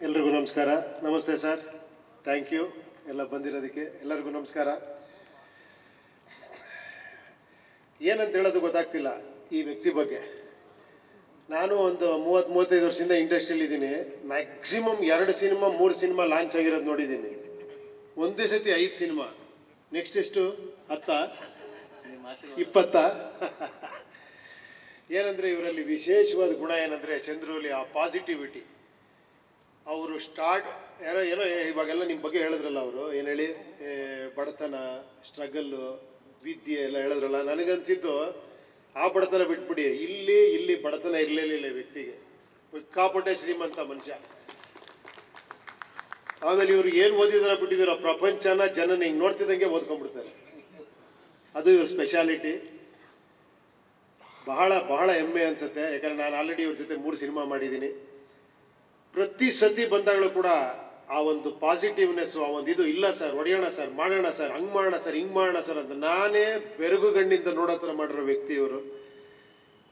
ಎಲ್ರಿಗೂ ನಮಸ್ಕಾರ. ನಮಸ್ತೆ ಸರ್, ಥ್ಯಾಂಕ್ ಯು ಎಲ್ಲ ಬಂದಿರೋದಕ್ಕೆ. ಎಲ್ಲರಿಗೂ ನಮಸ್ಕಾರ. ಏನಂತ ಹೇಳೋದು ಗೊತ್ತಾಗ್ತಿಲ್ಲ ಈ ವ್ಯಕ್ತಿ ಬಗ್ಗೆ. ನಾನು ಒಂದು 30-35 ವರ್ಷದಿಂದ ಇಂಡಸ್ಟ್ರಿಯಲ್ಲಿದ್ದೀನಿ. ಮ್ಯಾಕ್ಸಿಮಮ್ 2 ಸಿನಿಮಾ 3 ಸಿನಿಮಾ ಲಾಂಚ್ ಆಗಿರೋದು ನೋಡಿದ್ದೀನಿ. ಒಂದೇ ಸತಿ 5 ಸಿನಿಮಾ. ನೆಕ್ಸ್ಟ್ ಎಷ್ಟು 10-20 ಏನಂದರೆ ಇವರಲ್ಲಿ ವಿಶೇಷವಾದ ಗುಣ ಏನಂದರೆ ಚಂದ್ರೂಲಿ ಆ ಪಾಸಿಟಿವಿಟಿ. ಅವರು ಏನೋ ಇವಾಗೆಲ್ಲ ನಿಮ್ಮ ಬಗ್ಗೆ ಹೇಳಿದ್ರಲ್ಲ, ಅವರು ಏನು ಹೇಳಿ ಬಡತನ, ಸ್ಟ್ರಗಲ್ಲು, ವಿದ್ಯೆ ಎಲ್ಲ ಹೇಳಿದ್ರಲ್ಲ. ನನಗನ್ಸಿದ್ದು ಆ ಬಡತನ ಬಿಟ್ಬಿಡಿ, ಇಲ್ಲಿ ಬಡತನ ಇರಲಿಲ್ಲ ವ್ಯಕ್ತಿಗೆ. ಸಿಕ್ಕಾಪಟ್ಟೆ ಶ್ರೀಮಂತ ಮನುಷ್ಯ. ಆಮೇಲೆ ಇವರು ಏನು ಓದಿದಾರ ಬಿಟ್ಟಿದಾರೋ ಪ್ರಪಂಚನ ಜನನ ಹಿಂಗೆ ನೋಡ್ತಿದ್ದಂಗೆ ಓದ್ಕೊಂಡ್ಬಿಡ್ತಾರೆ. ಅದು ಇವ್ರ ಸ್ಪೆಷಾಲಿಟಿ. ಬಹಳ ಬಹಳ ಹೆಮ್ಮೆ ಅನ್ಸುತ್ತೆ. ಯಾಕಂದರೆ ನಾನು ಆಲ್ರೆಡಿ ಇವ್ರ ಜೊತೆ 3 ಸಿನಿಮಾ ಮಾಡಿದ್ದೀನಿ. ಪ್ರತಿ ಸತಿ ಬಂದಾಗಲೂ ಕೂಡ ಆ ಒಂದು ಪಾಸಿಟಿವ್ನೆಸ್ಸು, ಆ ಒಂದು ಇದು, ಇಲ್ಲ ಸರ್ ಹೊಡೆಯೋಣ ಸರ್, ಮಾಡೋಣ ಸರ್, ಹಂಗೆ ಮಾಡೋಣ ಸರ್, ಹಿಂಗೆ ಮಾಡೋಣ ಸರ್ ಅಂತ ನಾನೇ ಬೆರಗು ಗಣ್ಣಿಂದ ನೋಡೋ ಥರ ಮಾಡಿರೋ ವ್ಯಕ್ತಿ ಇವರು.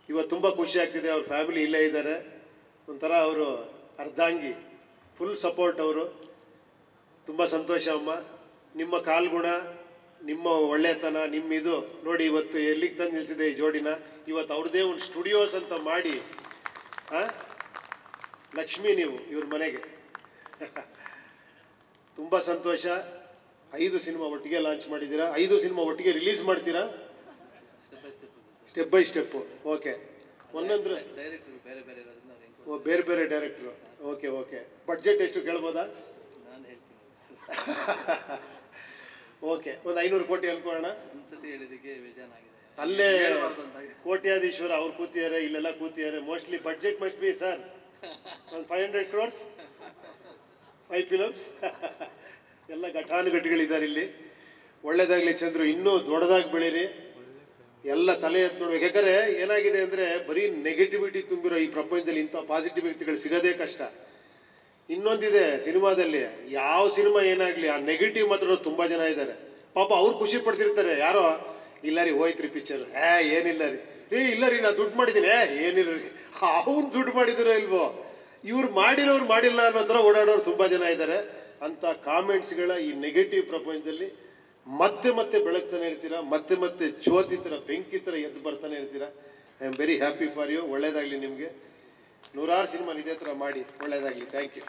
ಇವತ್ತು ತುಂಬ ಖುಷಿ ಆಗ್ತಿದೆ. ಅವ್ರ ಫ್ಯಾಮಿಲಿ ಇಲ್ಲೇ ಇದ್ದಾರೆ. ಒಂಥರ ಅವರು ಅರ್ಧಾಂಗಿ, ಫುಲ್ ಸಪೋರ್ಟ್ ಅವರು. ತುಂಬ ಸಂತೋಷ ಅಮ್ಮ. ನಿಮ್ಮ ಕಾಲ್ಗುಣ, ನಿಮ್ಮ ಒಳ್ಳೆತನ, ನಿಮ್ಮ ಇದು ನೋಡಿ ಇವತ್ತು ಎಲ್ಲಿಗೆ ತಂದು ನಿಲ್ಸಿದೆ ಈ ಜೋಡಿನ. ಇವತ್ತು ಅವ್ರದ್ದೇ ಒಂದು ಸ್ಟುಡಿಯೋಸ್ ಅಂತ ಮಾಡಿ ಲಕ್ಷ್ಮಿ ನೀವು ಇವ್ರ ಮನೆಗೆ. ತುಂಬ ಸಂತೋಷ. 5 ಸಿನಿಮಾ ಒಟ್ಟಿಗೆ ಲಾಂಚ್ ಮಾಡಿದ್ದೀರಾ, 5 ಸಿನಿಮಾ ಒಟ್ಟಿಗೆ ರಿಲೀಸ್ ಮಾಡ್ತೀರಾ? Step by step. ಓಕೆ. ಒಂದೊಂದು ಬೇರೆ ಬೇರೆ ಡೈರೆಕ್ಟ್ರು. ಓಕೆ. ಬಡ್ಜೆಟ್ ಎಷ್ಟು ಕೇಳ್ಬೋದಾ? ಓಕೆ, ಒಂದು 500 ಕೋಟಿ ಅನ್ಕೋಣ. ಅಲ್ಲೇ ಕೋಟ್ಯಾಧೀಶ್ವರ ಅವ್ರು ಕೂತಿದ್ದಾರೆ, ಇಲ್ಲೆಲ್ಲ ಕೂತಿದ್ದಾರೆ. Mostly budget must be sir ಒಂದು 500 crores, 5 ಫಿಲಮ್ಸ್. ಎಲ್ಲ ಘಟಾನುಘಟಿಗಳಿದ್ದಾರೆ ಇಲ್ಲಿ. ಒಳ್ಳೇದಾಗಲಿ ಚಂದ್ರು, ಇನ್ನೂ ದೊಡ್ಡದಾಗಿ ಬೆಳೀರಿ. ಎಲ್ಲ ತಲೆ ಎತ್ತು ನೋಡ್ಬೇಕು. ಯಾಕಂದರೆ ಏನಾಗಿದೆ ಅಂದರೆ ಬರೀ ನೆಗೆಟಿವಿಟಿ ತುಂಬಿರೋ ಈ ಪ್ರಪಂಚದಲ್ಲಿ ಇಂಥ ಪಾಸಿಟಿವ್ ವ್ಯಕ್ತಿಗಳು ಸಿಗೋದೇ ಕಷ್ಟ. ಇನ್ನೊಂದಿದೆ ಸಿನಿಮಾದಲ್ಲಿ, ಯಾವ ಸಿನಿಮಾ ಏನಾಗಲಿ ಆ ನೆಗೆಟಿವ್ ಮಾತ್ರ ತುಂಬ ಜನ ಇದ್ದಾರೆ. ಪಾಪ ಅವ್ರು ಖುಷಿ ಪಡ್ತಿರ್ತಾರೆ. ಯಾರೋ ಇಲ್ಲ ರೀ ಹೋಯ್ತು ರೀ ಪಿಕ್ಚರ್, ಏನಿಲ್ಲ ರೀ ಇಲ್ಲ ರೀ ನಾ ದುಡ್ಡು ಮಾಡಿದ್ದೀನಿ, ಏನಿಲ್ಲ ರೀ. ಅವ್ನು ದುಡ್ಡು ಮಾಡಿದಿರೋ ಇಲ್ವೋ, ಇವ್ರು ಮಾಡಿರೋರು ಮಾಡಿಲ್ಲ ಅನ್ನೋ ಥರ ಓಡಾಡೋರು ತುಂಬ ಜನ ಇದ್ದಾರೆ. ಅಂಥ ಕಾಮೆಂಟ್ಸ್ಗಳ ಈ ನೆಗೆಟಿವ್ ಪ್ರಪಂಚದಲ್ಲಿ ಮತ್ತೆ ಬೆಳಗ್ತಾನೆ ಇರ್ತೀರಾ, ಮತ್ತೆ ಜ್ಯೋತಿ ಥರ ಬೆಂಕಿ ಥರ ಎದ್ದು ಬರ್ತಾನೆ ಇರ್ತೀರಾ. I am very happy for you. ಒಳ್ಳೇದಾಗಲಿ ನಿಮಗೆ. 100 ಸಿನಿಮಾ ಇದೇ ಥರ ಮಾಡಿ. ಒಳ್ಳೇದಾಗಲಿ. Thank you.